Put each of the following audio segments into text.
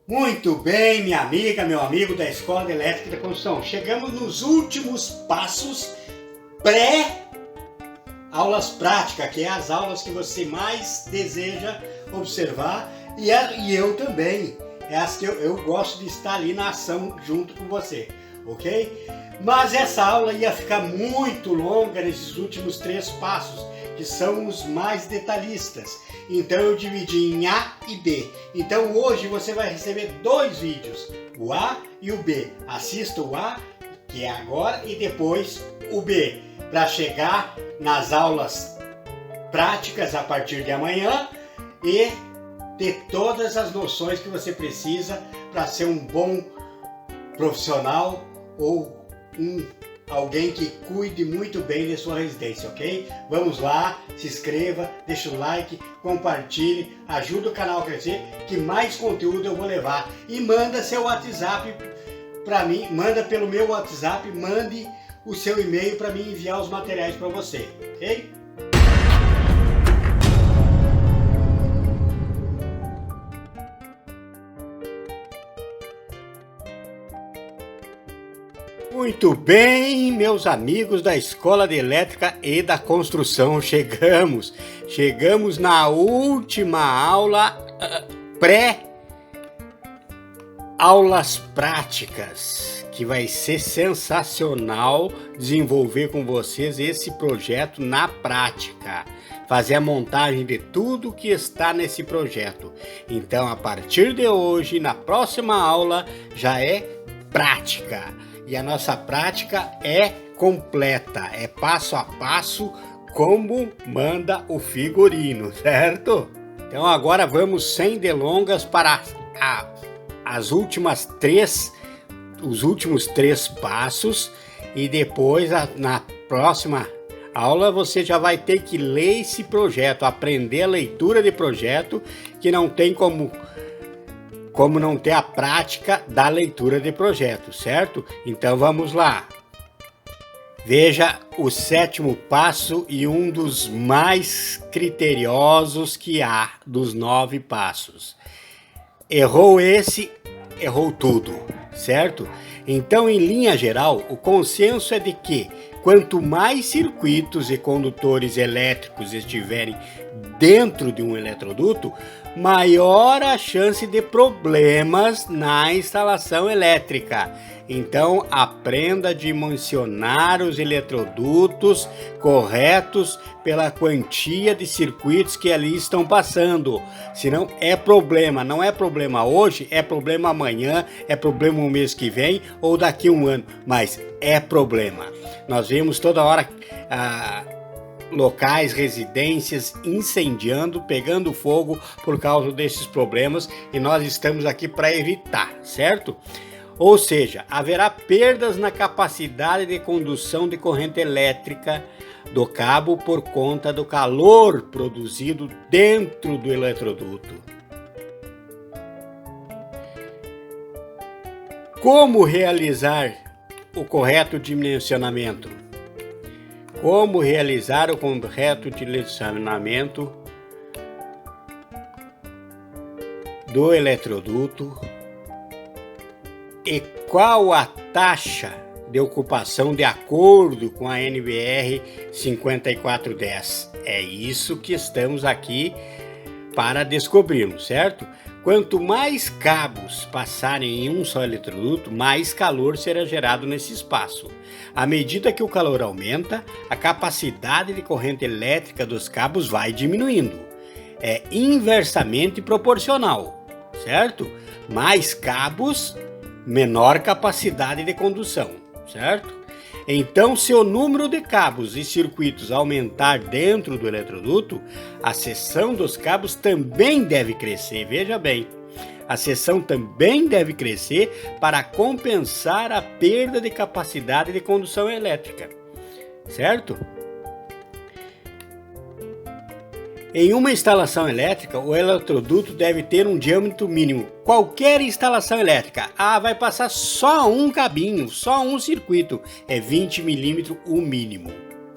Muito bem, minha amiga, meu amigo da Escola de Elétrica e da Construção. Chegamos nos últimos passos pré-aulas práticas, que é as aulas que você mais deseja observar e eu também. É as que eu gosto de estar ali na ação junto com você, ok? Mas essa aula ia ficar muito longa nesses últimos 3 passos, que são os mais detalhistas. Então eu dividi em A e B. Então hoje você vai receber 2 vídeos, o A e o B. Assista o A, que é agora, e depois o B, para chegar nas aulas práticas a partir de amanhã e ter todas as noções que você precisa para ser um bom profissional ou alguém que cuide muito bem de sua residência, ok? Vamos lá, se inscreva, deixa o like, compartilhe, ajuda o canal a crescer, que mais conteúdo eu vou levar. E manda seu WhatsApp para mim, manda pelo meu WhatsApp, mande o seu e-mail para mim enviar os materiais para você, ok? Muito bem, meus amigos da Escola de Elétrica e da Construção, chegamos na última aula pré-aulas práticas, que vai ser sensacional desenvolver com vocês esse projeto na prática, fazer a montagem de tudo que está nesse projeto. Então, a partir de hoje, na próxima aula, já é prática. E a nossa prática é completa, é passo a passo como manda o figurino, certo? Então agora vamos sem delongas para os últimos 3 passos, e depois na próxima aula você já vai ter que ler esse projeto, aprender a leitura de projeto, que não tem como não ter a prática da leitura de projeto, certo? Então vamos lá. Veja o 7º passo e um dos mais criteriosos que há dos 9 passos. Errou esse, errou tudo, certo? Então, em linha geral, o consenso é de que quanto mais circuitos e condutores elétricos estiverem dentro de um eletroduto, maior a chance de problemas na instalação elétrica. Então, aprenda a dimensionar os eletrodutos corretos pela quantia de circuitos que ali estão passando. Senão é problema, não é problema hoje, é problema amanhã, é problema o mês que vem ou daqui a um ano, mas é problema. Nós vemos toda hora locais, residências incendiando, pegando fogo por causa desses problemas, e nós estamos aqui para evitar, certo? Ou seja, haverá perdas na capacidade de condução de corrente elétrica do cabo por conta do calor produzido dentro do eletroduto. Como realizar o correto dimensionamento? Como realizar o correto dimensionamento do eletroduto e qual a taxa de ocupação de acordo com a NBR 5410? É isso que estamos aqui para descobrirmos, certo? Quanto mais cabos passarem em um só eletroduto, mais calor será gerado nesse espaço. À medida que o calor aumenta, a capacidade de corrente elétrica dos cabos vai diminuindo. É inversamente proporcional, certo? Mais cabos, menor capacidade de condução, certo? Então, se o número de cabos e circuitos aumentar dentro do eletroduto, a seção dos cabos também deve crescer, veja bem. A seção também deve crescer para compensar a perda de capacidade de condução elétrica, certo? Em uma instalação elétrica, o eletroduto deve ter um diâmetro mínimo. Qualquer instalação elétrica, vai passar só um cabinho, só um circuito, é 20 milímetros o mínimo,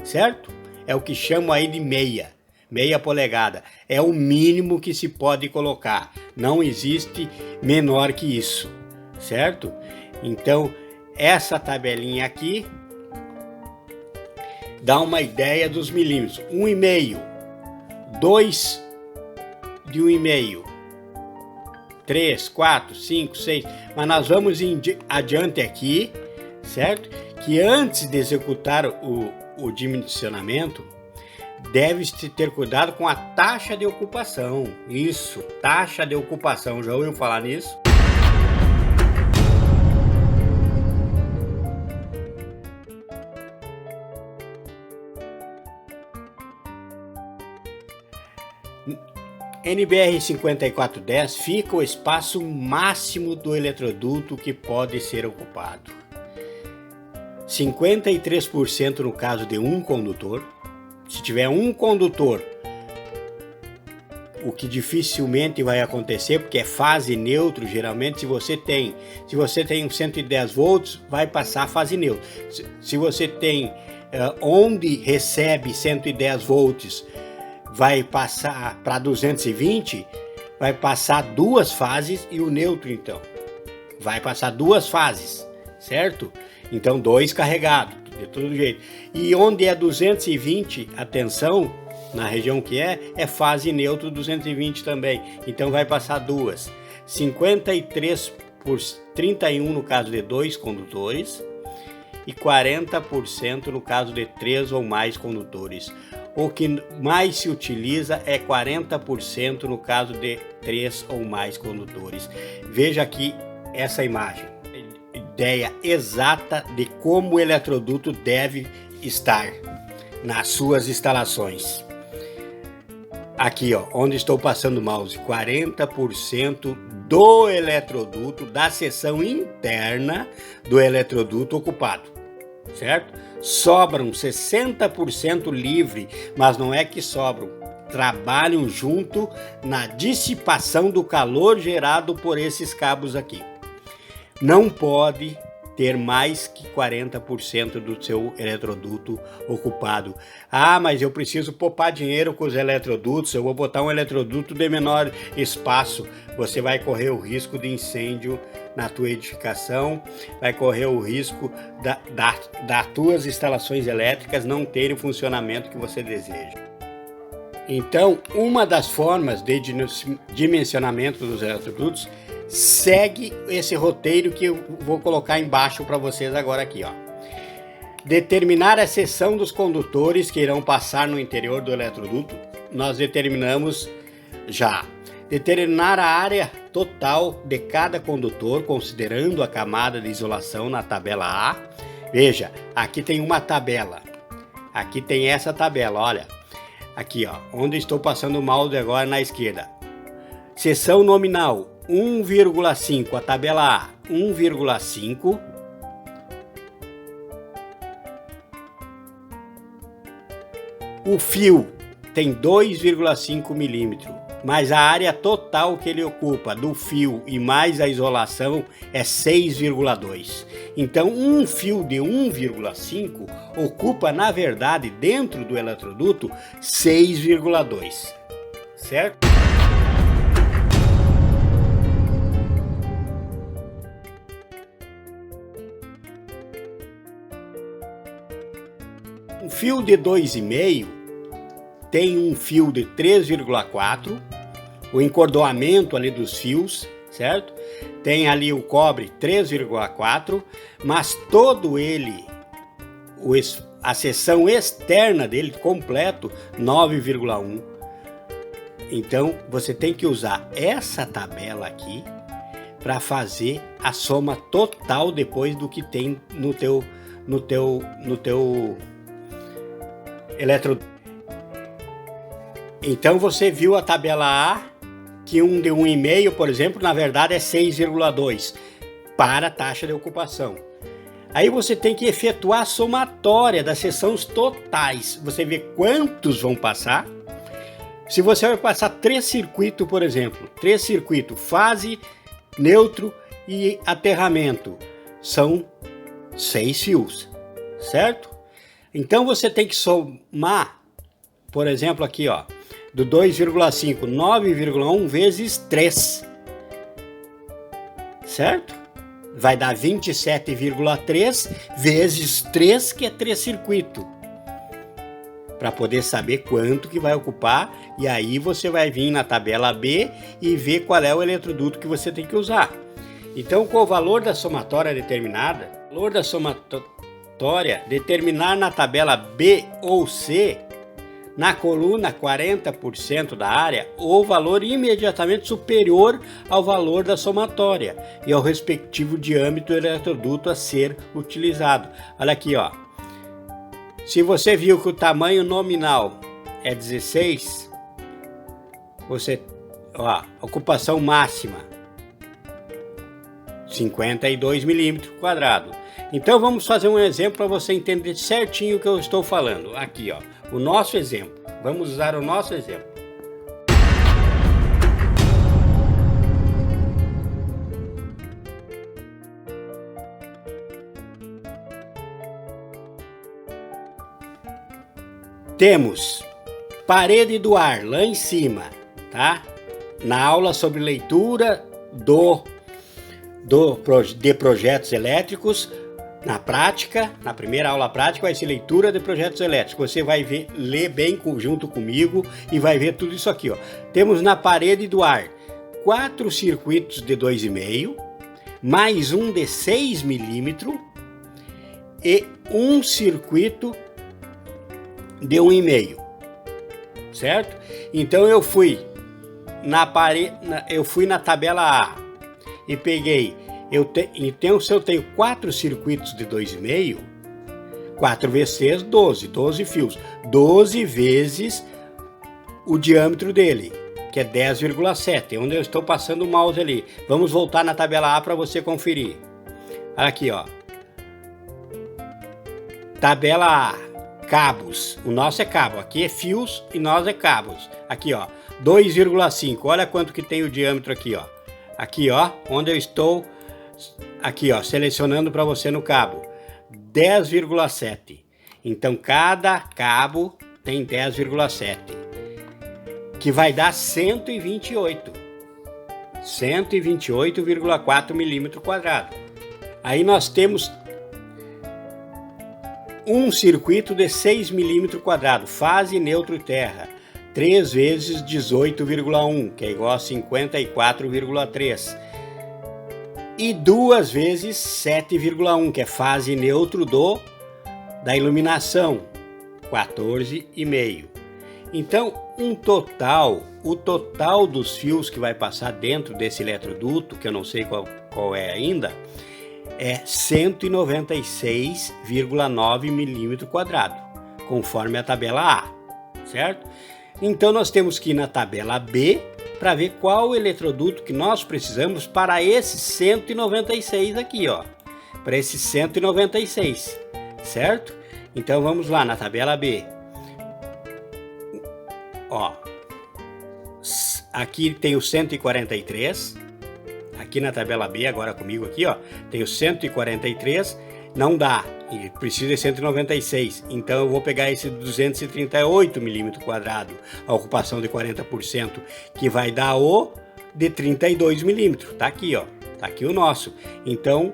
certo? É o que chamam aí de meia. meia polegada. É o mínimo que se pode colocar. Não existe menor que isso, certo? Então, essa tabelinha aqui dá uma ideia dos milímetros. 1,5, 2 de 1,5, 3, 4, 5, 6. Mas nós vamos adiante aqui, certo? Que antes de executar o dimensionamento, deve-se ter cuidado com a taxa de ocupação. Isso, taxa de ocupação. Já ouviu falar nisso? NBR 5410 fica o espaço máximo do eletroduto que pode ser ocupado. 53% no caso de um condutor. Se tiver um condutor, o que dificilmente vai acontecer, porque é fase neutro, geralmente se você tem 110 volts, vai passar a fase neutra. Se você tem onde recebe 110 volts, vai passar para 220, vai passar duas fases e o neutro então. Vai passar duas fases, certo? Então 2 carregados, de todo jeito. E onde é 220, atenção, na região que é fase neutro 220 também. Então vai passar duas. 53 por 31 no caso de 2 condutores e 40% no caso de 3 ou mais condutores. O que mais se utiliza é 40% no caso de 3 ou mais condutores. Veja aqui essa imagem. Ideia exata de como o eletroduto deve estar nas suas instalações. Aqui, ó, onde estou passando o mouse, 40% do eletroduto, da seção interna do eletroduto ocupado, certo? Sobram 60% livre, mas não é que sobram, trabalham junto na dissipação do calor gerado por esses cabos aqui. Não pode ter mais que 40% do seu eletroduto ocupado. Ah, mas eu preciso poupar dinheiro com os eletrodutos, eu vou botar um eletroduto de menor espaço. Você vai correr o risco de incêndio na tua edificação, vai correr o risco das tuas instalações elétricas não terem o funcionamento que você deseja. Então, uma das formas de dimensionamento dos eletrodutos segue esse roteiro que eu vou colocar embaixo para vocês agora aqui, ó. Determinar a seção dos condutores que irão passar no interior do eletroduto, nós determinamos já. Determinar a área total de cada condutor, considerando a camada de isolação na tabela A. Veja, aqui tem uma tabela. Aqui tem essa tabela, olha. Aqui, ó, onde estou passando o mouse agora na esquerda. Seção nominal 1,5, a tabela A, 1,5. O fio tem 2,5 milímetros, mas a área total que ele ocupa do fio e mais a isolação é 6,2. Então, um fio de 1,5 ocupa, na verdade, dentro do eletroduto, 6,2, certo? Um fio de 2,5 tem um fio de 3,4, o encordoamento ali dos fios, certo? Tem ali o cobre 3,4, mas todo ele, a seção externa dele completo 9,1. Então você tem que usar essa tabela aqui para fazer a soma total depois do que tem no teu eletroduto. Então você viu a tabela A, que um de 1,5, por exemplo, na verdade é 6,2 para a taxa de ocupação. Aí você tem que efetuar a somatória das seções totais. Você vê quantos vão passar. Se você vai passar 3 circuitos, por exemplo, 3 circuitos, fase, neutro e aterramento, são 6 fios, certo? Então você tem que somar, por exemplo, aqui, ó, do 2,5, 9,1 vezes 3, certo? Vai dar 27,3 vezes 3, que é 3 circuitos. Para poder saber quanto que vai ocupar, e aí você vai vir na tabela B e ver qual é o eletroduto que você tem que usar. Então, com o valor da somatória determinada, o valor da somatória determinar na tabela B ou C, na coluna 40% da área, o valor imediatamente superior ao valor da somatória e ao respectivo diâmetro do eletroduto a ser utilizado. Olha aqui, ó. Se você viu que o tamanho nominal é 16, ocupação máxima 52 milímetros quadrados. Então vamos fazer um exemplo para você entender certinho o que eu estou falando. Aqui, ó, o nosso exemplo. Vamos usar o nosso exemplo. Temos parede do ar lá em cima, tá? Na aula sobre leitura de projetos elétricos, na prática, na primeira aula prática vai ser leitura de projetos elétricos. Você vai ler bem junto comigo e vai ver tudo isso aqui, ó. Temos na parede do ar 4 circuitos de 2,5, mais um de 6 milímetros e um circuito de 1,5, certo? Então eu fui na tabela A e peguei, então se eu tenho 4 circuitos de 2,5, 4 vezes 6, 12 fios, 12 vezes o diâmetro dele, que é 10,7, onde eu estou passando o mouse ali. Vamos voltar na tabela A para você conferir. Aqui, ó. Tabela A. Cabos, o nosso é cabo, aqui é fios e nós é cabos. Aqui, ó, 2,5, olha quanto que tem o diâmetro aqui, ó. Aqui, ó, onde eu estou, aqui, ó, selecionando para você no cabo, 10,7. Então, cada cabo tem 10,7, que vai dar 128,4 milímetros quadrados. Aí nós temos um circuito de 6 milímetros quadrados, fase, neutro e terra, 3 vezes 18,1, que é igual a 54,3. E 2 vezes 7,1, que é fase neutro da iluminação, 14,5. Então, o total dos fios que vai passar dentro desse eletroduto, que eu não sei qual é ainda, é 196,9 milímetros quadrados, conforme a tabela A, certo? Então nós temos que ir na tabela B para ver qual o eletroduto que nós precisamos para esse 196 aqui, ó, para esse 196, certo? Então vamos lá na tabela B. Ó, aqui tem o 143. Aqui na tabela B, agora comigo aqui, ó, tem o 143, não dá, precisa de 196, então eu vou pegar esse 238 milímetros quadrados, a ocupação de 40%, que vai dar o de 32 milímetros, tá aqui, ó, tá aqui o nosso. Então,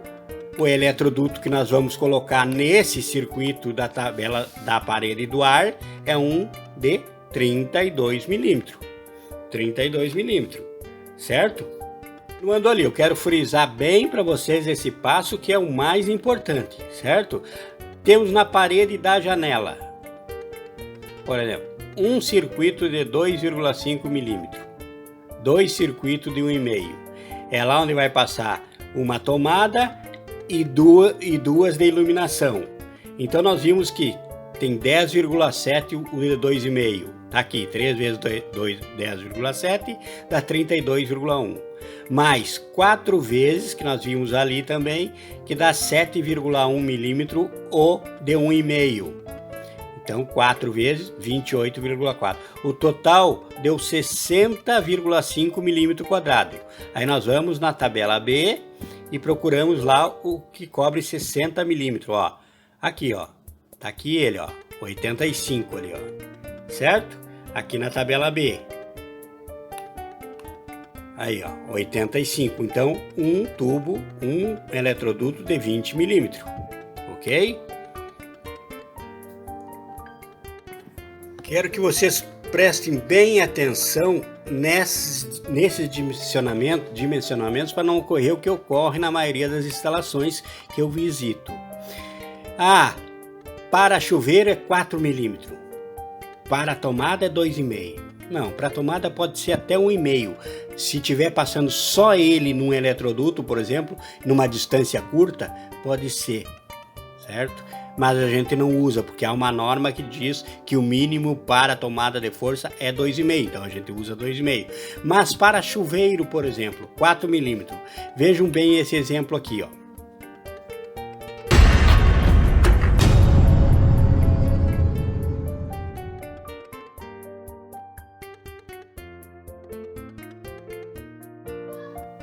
o eletroduto que nós vamos colocar nesse circuito da tabela da parede do ar é um de 32 milímetros, certo? Continuando ali, eu quero frisar bem para vocês esse passo que é o mais importante, certo? Temos na parede da janela, por exemplo, um circuito de 2,5 milímetros, 2 circuitos de 1,5. É lá onde vai passar uma tomada e duas de iluminação. Então nós vimos que tem 10,7 o de 2,5. Tá aqui, 3 vezes 10,7 dá 32,1. Mais 4 vezes, que nós vimos ali também, que dá 7,1 milímetros o de 1,5. Então, 4 vezes 28,4. O total deu 60,5 milímetros quadrados. Aí nós vamos na tabela B e procuramos lá o que cobre 60 milímetros. Ó. Aqui, ó. Tá aqui ele, ó. 85 ali, ó. Certo? aqui na tabela B. Aí, ó, 85. Então, um tubo, um eletroduto de 20 milímetros, ok? Quero que vocês prestem bem atenção nesses dimensionamentos para não ocorrer o que ocorre na maioria das instalações que eu visito. Para chuveiro é 4 milímetros, para tomada é 2,5. Não, para tomada pode ser até 1,5. Se estiver passando só ele num eletroduto, por exemplo, numa distância curta, pode ser, certo? Mas a gente não usa, porque há uma norma que diz que o mínimo para a tomada de força é 2,5, então a gente usa 2,5. Mas para chuveiro, por exemplo, 4 milímetros. Vejam bem esse exemplo aqui, ó.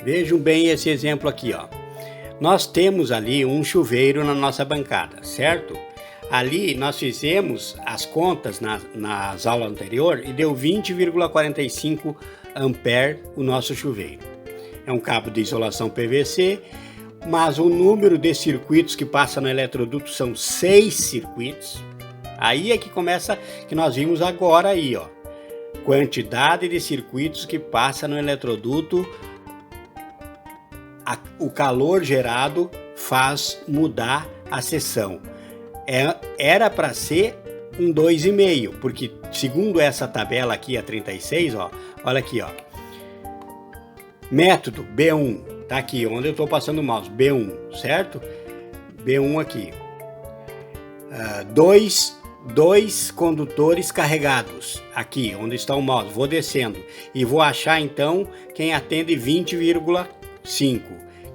Vejam bem esse exemplo aqui, ó. Nós temos ali um chuveiro na nossa bancada, certo? Ali nós fizemos as contas nas aulas anteriores e deu 20,45 ampere o nosso chuveiro. É um cabo de isolação PVC, mas o número de circuitos que passa no eletroduto são 6 circuitos. Aí é que começa, que nós vimos agora aí, ó. Quantidade de circuitos que passa no eletroduto. O calor gerado faz mudar a seção. Era para ser um 2,5, porque segundo essa tabela aqui, a 36, ó, olha aqui, ó. Método B1, tá aqui onde eu estou passando o mouse, B1, certo? B1 aqui. Dois condutores carregados, aqui onde está o mouse, vou descendo e vou achar então quem atende 20,5,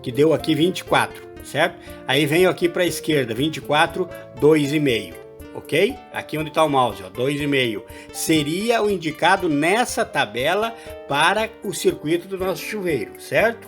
que deu aqui 24, certo? Aí venho aqui para a esquerda, 24, 2,5, ok? Aqui onde está o mouse, ó, 2,5. Seria o indicado nessa tabela para o circuito do nosso chuveiro, certo?